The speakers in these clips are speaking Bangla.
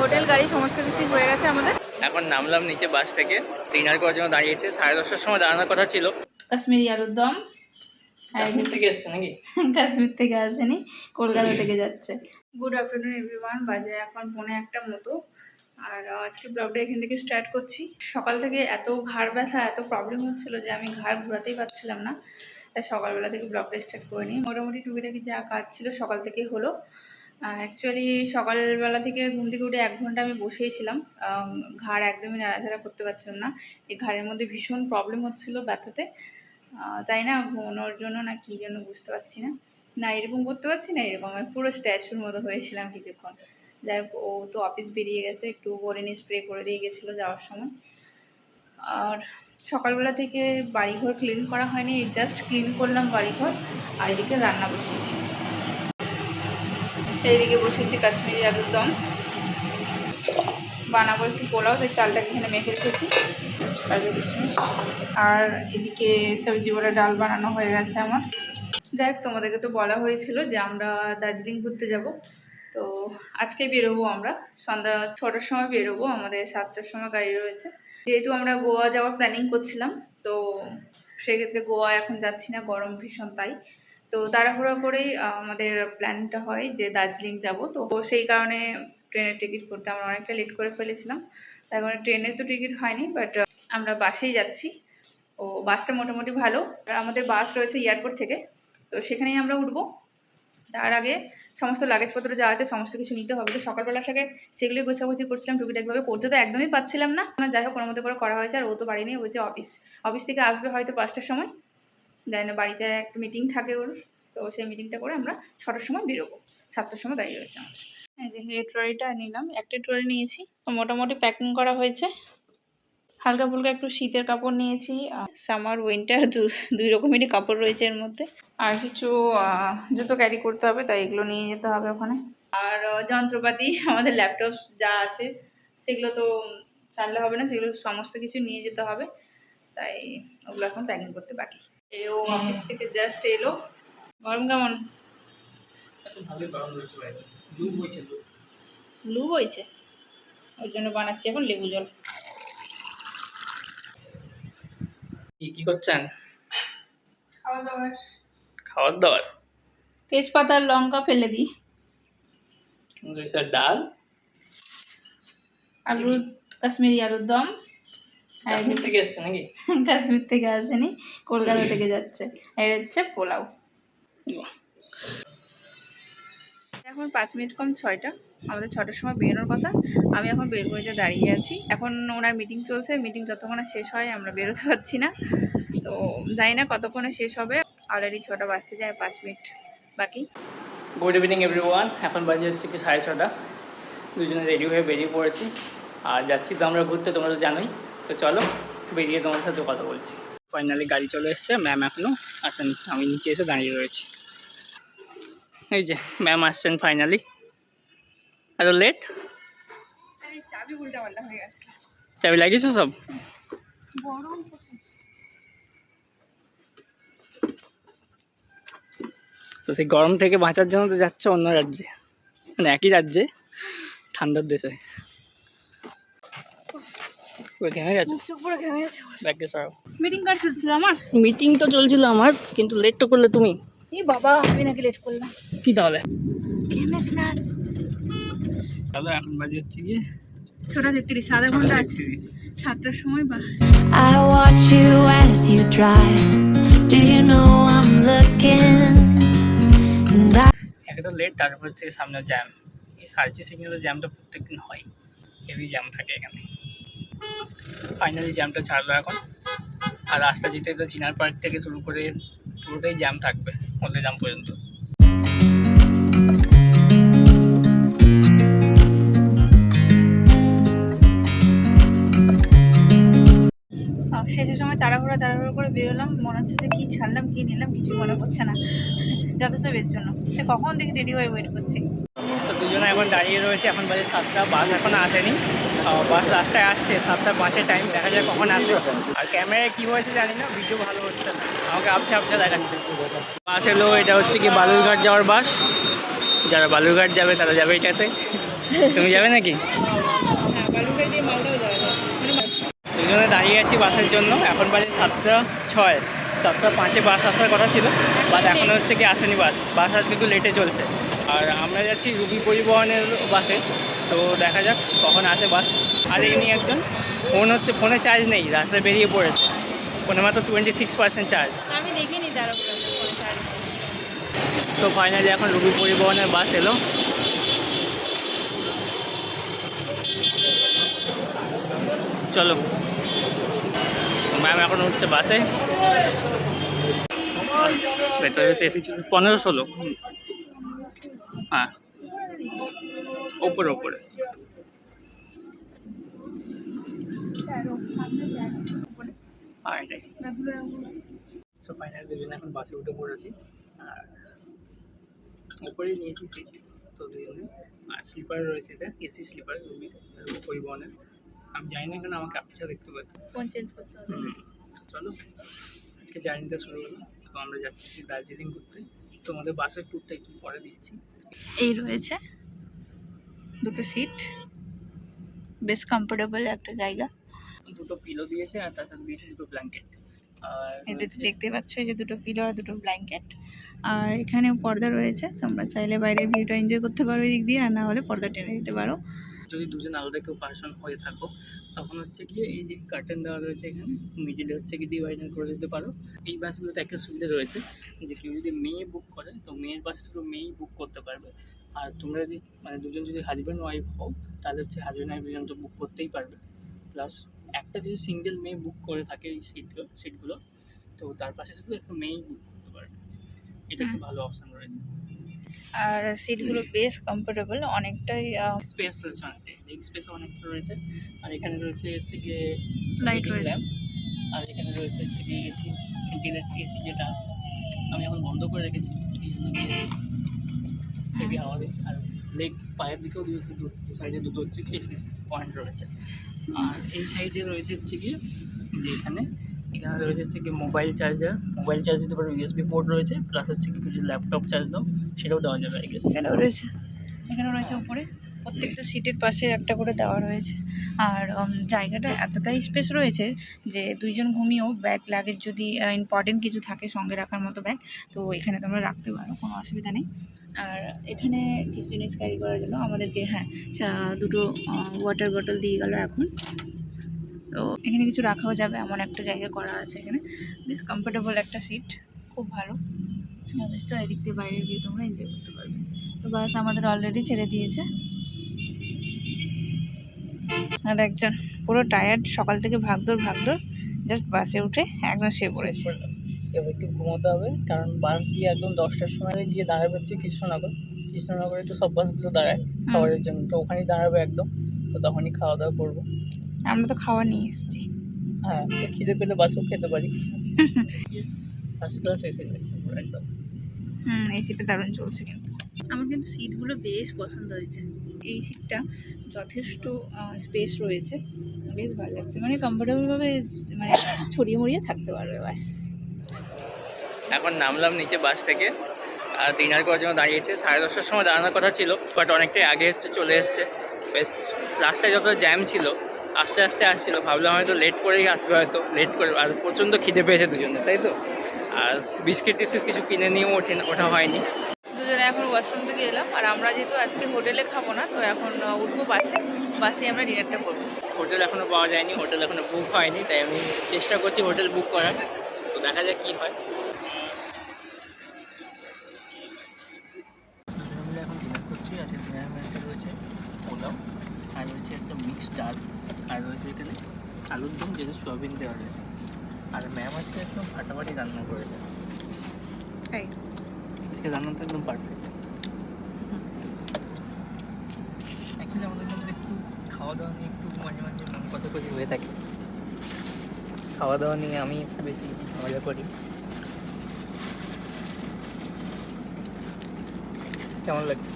হোটেল গাড়ি সমস্ত কিছু হয়ে গেছে আমাদের। এখন নামলাম নিচে বাস থেকে, ডিনার করার জন্য দাঁড়িয়েছে। 10:30টার সময় দাঁড়ানোর কথা ছিল। কাশ্মীরি আলুর দম। কাশ্মীর থেকে এসছে নাকি? কাশ্মীর থেকে আসেনি, কলকাতা থেকে যাচ্ছে। গুড আফটারনুন এভরিওয়ান, বাজে এখন 1:45 মতো। আর আজকে ব্লগটা এখান থেকে স্টার্ট করছি। সকাল থেকে এত ঘাড় ব্যথা, এত প্রবলেম হচ্ছিল যে আমি ঘাড় ঘোরাতেই পারছিলাম না, তাই সকালবেলা থেকে ব্লগটা স্টার্ট করে নিই। মোটামুটি টুকিটাকি যা কাজ ছিল সকাল থেকে হলো। অ্যাকচুয়ালি সকালবেলা থেকে ঘুম থেকে উঠে 1 ঘন্টা আমি বসেই ছিলাম। ঘাড় একদমই নাড়াচাড়া করতে পারছিলাম না। এই ঘাড়ের মধ্যে ভীষণ প্রবলেম হচ্ছিল ব্যথাতে, তাই না ঘুমানোর জন্য না কী জন্য বুঝতে পারছি না। না এরকম করতে পারছি না এরকম, আমি পুরো স্ট্যাচুর মতো হয়েছিলাম কিছুক্ষণ। যাই হোক, ও তো অফিস বেরিয়ে গেছে, একটু বরেনি স্প্রে করে দিয়ে গেছিলো যাওয়ার সময়। আর সকালবেলা থেকে বাড়িঘর ক্লিন করা হয়নি, জাস্ট ক্লিন করলাম বাড়িঘর। আর এদিকে রান্না বসিয়েছি, এইদিকে বসেছি কাশ্মীরি আলুর দম বানাবো, একটু পোলাও, তাই চালটাকে এখানে মেখে রেখেছি, কাজু কিশমিশ। আর এদিকে সবজি বলে ডাল বানানো হয়ে গেছে আমার। যাই হোক, তোমাদেরকে তো বলা হয়েছিল যে আমরা দার্জিলিং ঘুরতে যাব, তো আজকে বেরোবো আমরা। সন্ধ্যা 6টার সময় বেরোবো, আমাদের 7টার সময় গাড়ি রয়েছে। যেহেতু আমরা গোয়া যাওয়ার প্ল্যানিং করছিলাম, তো সেক্ষেত্রে গোয়া এখন যাচ্ছি না, গরম ভীষণ, তাই তো তাড়াহুড়ো করেই আমাদের প্ল্যানটা হয় যে দার্জিলিং যাব। তো সেই কারণে ট্রেনের টিকিট করতে আমরা অনেকটা লেট করে ফেলেছিলাম, তার কারণে ট্রেনের তো টিকিট হয়নি, বাট আমরা বাসেই যাচ্ছি। ও বাসটা মোটামুটি ভালো, আর আমাদের বাস রয়েছে এয়ারপোর্ট থেকে, তো সেখানেই আমরা উঠবো। তার আগে সমস্ত লাগেজপত্র যা আছে সমস্ত কিছু নিতে হবে, তো সকালবেলা থেকে সেগুলোই গোছাগুছি করছিলাম, টুকিটাকভাবে করতে তো একদমই পাচ্ছিলাম না। যাই হোক, কোনো মতো করে করা হয়েছে। আর ও তো বাড়ি নেই, ও যে অফিস থেকে আসবে হয়তো 5টার সময়, জানি না, বাড়িতে একটা মিটিং থাকে ওর, তো সেই মিটিংটা করে আমরা 6টার সময় বেরোবো। 7টার সময় গাড়ি রয়েছে আমাদের। এই যে এই ট্রলিটা নিলাম, একটা ট্রলি নিয়েছি, মোটামুটি প্যাকিং করা হয়েছে। হালকা ফুলকা একটু শীতের কাপড় নিয়েছি, সামার উইন্টার দুই রকমেরই কাপড় রয়েছে এর মধ্যে। আর কিছু জুতো ক্যারি করতে হবে, তাই এগুলো নিয়ে যেতে হবে ওখানে। আর যন্ত্রপাতি, আমাদের ল্যাপটপ যা আছে সেগুলো তো ছাড়লে হবে না, সেগুলো সমস্ত কিছু নিয়ে যেতে হবে, তাই ওগুলো এখন প্যাকিং করতে বাকি। ও অফিস থেকে জাস্ট এলো। গরম কেমন? লু বইছে, ওর জন্য বানাচ্ছি এখন লেবু জল। কি করছেন? খাওয়ার দাওয়ার। তেজপাতা আর লঙ্কা ফেলে দিই। ডাল, আলুর কাশ্মীরি আলুর দম। কাশ্মীর থেকে এসছে নাকি? কাশ্মীর থেকে আসেনি, কলকাতা থেকে যাচ্ছে। এর হচ্ছে পোলাও। এখন 5 মিনিট কম 6টা, আমাদের 6টার সময় বেরোনোর কথা। আমি এখন বেলকুনিতে দাঁড়িয়ে আছি, এখন ওনার মিটিং চলছে, মিটিং যতক্ষণে শেষ হয় আমরা বেরোতে পারছি না, তো জানি না কতক্ষণে শেষ হবে। অলরেডি 6টা বাজতে যায়, 5 মিনিট বাকি। গুড ইভিনিং এভরিওয়ান, এখন বাজে হচ্ছে কি 6:30। দুজনে রেডি হয়ে বেরিয়ে পড়েছি, আর যাচ্ছি তো আমরা ঘুরতে, তোমরা তো জানোই। তো চলো বেরিয়ে তোমার সাথে কথা বলছি। ফাইনালি গাড়ি চলে এসছে, ম্যাম এখনও আসেনি, আমি নিচে এসে দাঁড়িয়ে রয়েছি। এই যে ম্যাম আসছেন ফাইনালি। এত লেট? চাবি উল্টা পাল্টা হয়ে গেছে। চাবি লাগিয়েছো সব? গরম তো সেই গরম থেকে বাঁচার জন্য তো যাচ্ছে অন্য রাজ্যে, মানে একই রাজ্যে, ঠান্ডার দেশে। মিটিং কার চলছিল আমার? মিটিং তো চলছিল আমার, কিন্তু লেট তো করলে তুমি। এই বাবা, আমি নাকি লেট করলাম? কি তাহলে? তাহলে এখন বাজে হচ্ছে গিয়ে 6:33, আধা ঘন্টা আছে 7টার সময় বাস। I watch you as you drive. Do you know I'm looking? And একে তো লেট, তারপর থেকে সামনে জ্যাম। এই সার্জি সিগন্যালের জ্যামটা প্রত্যেকদিন হয়, হেভি জ্যাম থাকে এখানে। ফাইনালি জ্যামটা ছাড়লো এখন, আর রাস্তা যেতে তো চিনার পার্ক থেকে শুরু করে পুরোটাই জ্যাম থাকবে হলদিরাম পর্যন্ত। শেষের সময় তাড়াহুড়ো করে বেরোলাম, মনে হচ্ছে যে কী ছাড়লাম কী নিলাম কিছু মনে পড়ছে না, যথেষ্ট এর জন্য। সে কখন থেকে রেডি হয়ে ওয়েট করছি। তো দুজনে এখন দাঁড়িয়ে রয়েছে, এখন বাজে 7টা, বাস এখনও আসেনি। বাস রাস্তায় আসছে 7:05 টাইম, দেখা যায় কখন আসবে। আর ক্যামেরায় কী হয়েছে জানি না, ভিডিও ভালো হচ্ছে না, আমাকে আবছা দেখাচ্ছে। বাস এলো, এটা হচ্ছে কি বালুরঘাট যাওয়ার বাস। যারা বালুরঘাট যাবে তারা যাবে এটাতে। তুমি যাবে নাকি? হ্যাঁ, বালুরঘাট দিয়ে মালদাও যাওয়া যায়। দুজনে দাঁড়িয়ে আছি বাসের জন্য। এখন বাজে 7:06, 7:05 বাস আসার কথা ছিল, বাট এখনও হচ্ছে কি আসেনি বাস। বাস আজকে একটু লেটে চলছে। আর আমরা যাচ্ছি রুবি পরিবহনের বাসে, তো দেখা যাক কখন আসে বাস। আর এমনি একজন ফোনে চার্জ নেই, রাস্তায় বেরিয়ে পড়েছে। ফোনে মাত্র 26% চার্জ। আমি দেখিনি তারা তো ফাইনালি এখন রুবি পরিবহনের বাস এলো। চলো, ম্যাম এখন হচ্ছে বাসে। ভেতরে এসি ছিল 15-16। হ্যাঁ, ওপরে ওপরে। হ্যাঁ, এটাই। সো ফাইনালি দুজনে এখন বাসে উঠে পড়েছি। আর ওপরেই নিয়েছি সিট, তো দুজনে। আর স্লিপার রয়েছে, এটা এসি স্লিপার রুবি পরিবহনের। আমি জানি না কেন আমাকে আচ্ছা দেখতে পাচ্ছি। ফোন চেঞ্জ করতে হবে। চলো, আজকে জার্নিটা শুরু হলো। তো আমরা যাচ্ছি দার্জিলিং ঘুরতে। তোমাদের বাসের ট্যুরটা একটু পরে দিচ্ছি। এই রয়েছে দুটো সিট, বেশ কমফোর্টেবল একটা জায়গা। দুটো পিলো দিয়েছে আর তার সাথে দিয়েছে দুটো ব্ল্যাঙ্কেট। আর এটা দেখতে পাচ্ছ, এই যে দুটো পিলো আর দুটো ব্ল্যাঙ্কেট। আর এখানেও পর্দা রয়েছে, তোমরা চাইলে বাইরের ভিউটা এনজয় করতে পারো এই দিক দিয়ে, আর না হলে পর্দা টেনে দিতে পারো। যদি দুজন আলাদা কেউ পার্সন হয়ে থাকো, তখন হচ্ছে গিয়ে এই যে কার্টেন দেওয়া রয়েছে এখানে, মিডিলে হচ্ছে কি ডিভাইডার করে দিতে পারো। এই বাসগুলোতে একটা সুবিধা রয়েছে যে কেউ যদি মেয়ে বুক করে, তো মেয়ের বাসে শুধু মেয়েই বুক করতে পারবে। আর তোমরা যদি মানে দুজন যদি হাজব্যান্ড ওয়াইফ হও, তাহলে হচ্ছে হাজব্যান্ড ওয়াইফ দুজন তো বুক করতেই পারবে। প্লাস একটা যদি সিঙ্গেল মেয়ে বুক করে থাকে এই সিটগুলো, তো তার পাশে শুধু একটা মেয়েই বুক করতে পারবে। এটা একটা ভালো অপশান রয়েছে। আর সিটগুলো বেশ কমফোর্টেবল, অনেকটাই স্পেস রয়েছে, অনেকটাই লেগ স্পেস অনেকটা রয়েছে। আর এখানে রয়েছে হচ্ছে গিয়ে লাইট রয়েছে। ল্যাম্প। আর এখানে রয়েছে হচ্ছে গিয়ে এসি, ভেন্টিলেটর এসি যেটা আছে, আমি এখন বন্ধ করে রেখেছি। এই জন্য দিয়েছি হেভি হাওয়া দিচ্ছে। আর লেগ পায়ের দিকেও দিয়েছি, দু সাইডে দুটো হচ্ছে কি এসি পয়েন্ট রয়েছে। আর এই সাইডে রয়েছে হচ্ছে গিয়ে যে এখানে রয়েছে হচ্ছে কি মোবাইল চার্জার দিতে পারো, ইউএসবি পোর্ট রয়েছে। প্লাস হচ্ছে কি যদি ল্যাপটপ চার্জ দাও সেটাও দেওয়া যাবে আই গেস। এখানেও রয়েছে উপরে, প্রত্যেকটা সিটের পাশে একটা করে দেওয়া রয়েছে। আর জায়গাটা এতটাই স্পেস রয়েছে যে দুইজন ঘুমিয়েও ব্যাগ লাগেজ যদি ইম্পর্টেন্ট কিছু থাকে সঙ্গে রাখার মতো ব্যাগ, তো এখানে তোমরা রাখতে পারো, কোনো অসুবিধা নেই। আর এখানে কিছু জিনিস ক্যারি করার জন্য আমাদেরকে দুটো ওয়াটার বটল দিয়ে গেল এখন। তো এখানে কিছু রাখাও যাবে, এমন একটা জায়গা করা আছে এখানে। বেশ কমফোর্টেবল একটা সিট, খুব ভালো যথেষ্ট। এদিক দিয়ে বাইরের ভিউ তোমরা এনজয় করতে পারবে। তো বাস আমাদের অলরেডি ছেড়ে দিয়েছে। আর একজন পুরো টায়ার্ড, সকাল থেকে ভাগদৌড় জাস্ট বাসে উঠে একদম শুয়ে পড়েছে। এবার একটু ঘুমোতে হবে, কারণ বাস গিয়ে একদম 10টার সময় গিয়ে দাঁড়াবে হচ্ছে কৃষ্ণনগরে তো সব বাসগুলো দাঁড়ায় খাবারের জন্য, তো ওখানেই দাঁড়াবে একদম। তো তখনই খাওয়া দাওয়া করবো। আমরা তো খাওয়া নিয়ে এসেছি। হ্যাঁ, তো খিদে পেলে বাসেও খেতে পারি। ফার্স্ট ক্লাস এসে গেছে একদম। এই সিটটা দারুণ চলছে, কিন্তু আমার কিন্তু সিটগুলো বেশ পছন্দ হয়েছে। এই সিটটা যথেষ্ট স্পেস রয়েছে, বেশ ভালো লাগছে, মানে কমফোর্টেবলভাবে মানে ছড়িয়ে মড়িয়ে থাকতে পারবে বাস। এখন নামলাম নিচে বাস থেকে, আর ডিনার করার জন্য দাঁড়িয়েছে। 10:30টার সময় দাঁড়ানোর কথা ছিল, বাট অনেকটাই আগে হচ্ছে চলে এসছে। বেশ রাস্তায় যত জ্যাম ছিল, আস্তে আস্তে আসছিলো, ভাবলাম হয়তো লেট করেই আসবে, হয়তো লেট করে। আর প্রচণ্ড খিদে পেয়েছে দুজনে, তাই তো। আর বিস্কিট টিস্কিট কিছু কিনে নিয়েও ওঠা হয়নি। দুজনে এখন ওয়াশরুম থেকে এলাম, আর আমরা যেহেতু আজকে হোটেলে খাবো না, তো এখন উঠবো বাসে আমরা ডিনারটা করবো। হোটেল এখনও পাওয়া যায়নি, হোটেল এখনও বুক হয়নি, তাই আমি চেষ্টা করছি হোটেল বুক করার। তো দেখা যাক কী হয়। দুজনে মিলে এখন ডিনার করছি। আজকে ডিনার মেনুতে রয়েছে পোলাও, আর রয়েছে একটা মিক্সড ডাল, আর রয়েছে এখানে আলুর দম, যেটা সোয়াবিন দেওয়া রয়েছে। আর ম্যাম আজকে একদম ফাটাফাটি রান্না করেছে। তাই আজকে রান্নাটা একদম পারফেক্ট। অ্যাকচুয়ালি আমাদের মধ্যে একটু খাওয়া দাওয়া নিয়ে একটু মাঝে মাঝে মন কষাকষি হয়ে থাকে। খাওয়া দাওয়া নিয়ে আমি একটু বেশি মজা করি। কেমন লাগছে?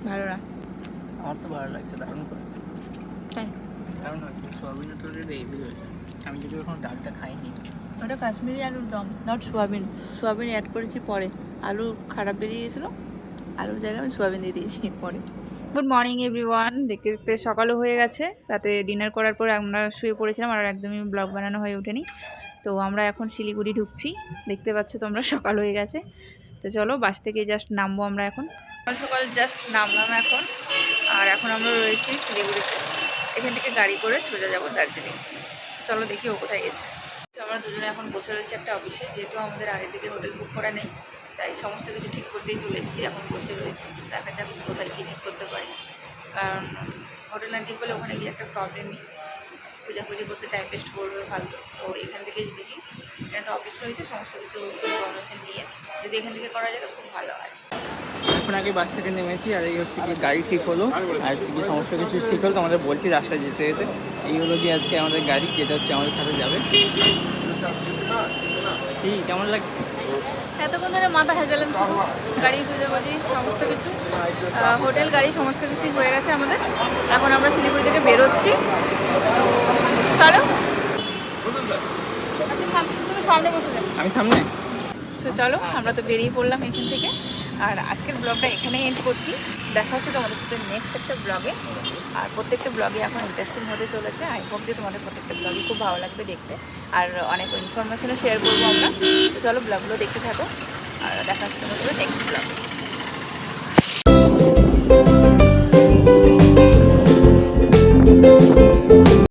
ভালো না? আমার তো ভালো লাগছে, দারুণ করেছে। তাই দারুণ হয়েছে। সোয়াবিনের তো হেভি হয়েছে। আমি যদি এখন ডালটা খাইনি। ওটা কাশ্মীরি আলুর দম, নট সোয়াবিন অ্যাড করেছি পরে, আলু খারাপ বেরিয়ে গেছিলো, আলুর জায়গায় আমি সোয়াবিন দিয়ে দিয়েছি পরে। Good morning everyone. দেখতে দেখতে সকালও হয়ে গেছে। রাতে ডিনার করার পর আমরা শুয়ে পড়েছিলাম আর একদমই ব্লগ বানানো হয়ে ওঠেনি। তো আমরা এখন শিলিগুড়ি ঢুকছি, দেখতে পাচ্ছ তোমরা সকাল হয়ে গেছে। তো চলো বাস থেকে জাস্ট নামবো আমরা এখন। সকাল সকাল জাস্ট নামলাম এখন, আর এখন আমরা রয়েছি শিলিগুড়িতে। এখান থেকে গাড়ি করে সোজা যাবো দার্জিলিং। চলো দেখি ও কোথায় গেছে। তো আমরা দুজনে এখন বসে রয়েছি একটা অফিসে, যেহেতু আমাদের আগে থেকে হোটেল বুক করা নেই তাই সমস্ত কিছু ঠিক করতেই চলে এসেছি। এখন বসে রয়েছি, দেখা যাক কোথায় কী ঠিক করতে পারি, কারণ হোটেল না ঠিক করলে ওখানে গিয়ে একটা প্রবলেমই, খোঁজাখুঁজি করতে টাইম ওয়েস্ট করবে ফালতু। তো এখান থেকে দেখি, এখানে তো অফিস রয়েছে, সমস্ত কিছু ইনফরমেশন নিয়ে যদি এখান থেকে করা যায় তো খুব ভালো হয়। এখন আগে বাস থেকে নেমেছি, আর এই হচ্ছে কি গাড়ি ঠিক হলো, আর হচ্ছে কি সমস্ত কিছু ঠিক হলো। তো আমাদের বলছি রাস্তায় যেতে যেতে এই হলো কি আজকে আমাদের গাড়ি, যেটা হচ্ছে আমাদের সাথে যাবে। এই কেমন লাগছে? এতক্ষণ ধরে মাথা হেঁচালাম, শুধু গাড়ি খুঁজেখুঁজি সমস্ত কিছু, হোটেল গাড়ি সমস্ত কিছুই হয়ে গেছে আমাদের। এখন আমরা শিলিগুড়ি থেকে বেরোচ্ছি। তো চলো, তুমি সামনে বসে যাও। আমি সামনে। সো চলো, আমরা তো বেরিয়ে পড়লাম এখান থেকে। আর আজকের ব্লগটা এখানেই এন্ড করছি। দেখা হচ্ছে তোমাদের সাথে নেক্সট একটা ব্লগে। আর প্রত্যেকটা ব্লগে এখন ইন্টারেস্টিং হতে চলেছে। আই হোপ যে তোমাদের প্রত্যেকটা ব্লগই খুব ভালো লাগবে দেখতে, আর অনেক ইনফরমেশনও শেয়ার করবো আমরা। তো চলো ব্লগগুলো দেখতে থাকো, আর দেখা হচ্ছে তোমাদের সাথে নেক্সট ব্লগে।